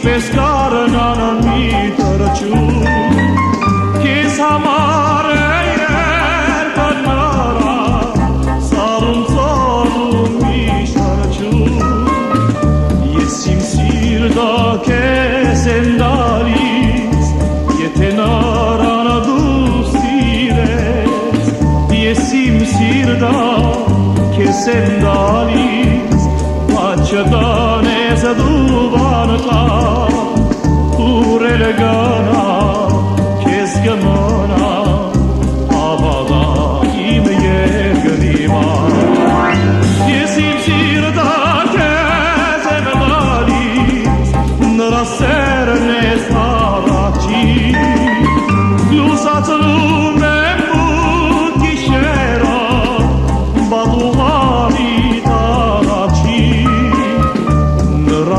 Ինչպես կարնան մի թրջում Քեզ համար է երկնարա Սարում ծորում մի շրջում Ես իմ սիրտը քեզ եմ տալիս Եթե նրան դու սիրես Ես իմ սիրտը քեզ եմ տալիս Չտանես դու վանտա Ուր էլ գնա քեզ կմնա Ավաղա իմ երկրի մար Ես իմ սիրտը քեզ եմ տալիս Նրա սերն ես առաջին Լուսացնում եմ մութ գիշերը Բադուղանի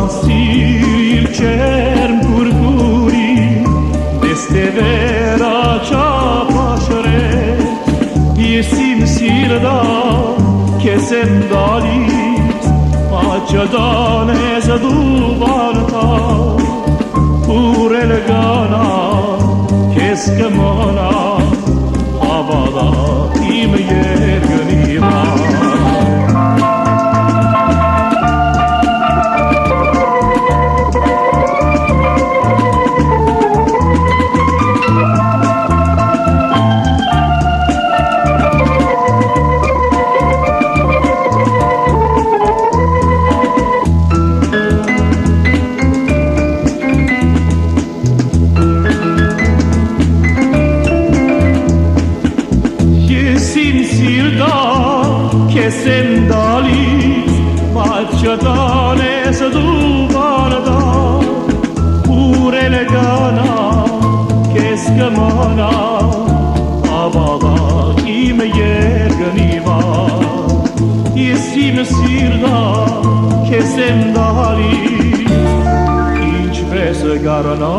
Սիրիլ չերմ կուրկուրի Դեստևերա չապաշրեց Ես իմ սիրտը քեզ եմ տալիս Չտանես դու վանտա Ուր էլ գնա քեզ կմնա Ավաղա իմ երկրի մար Քեզ եմ տալիս Չտանես դու վանտա Ուր էլ գնա քեզ կմնա Ավաղա իմ երկրի մար Ես իմ սիրտը քեզ եմ տալիս Ինչպես գարնա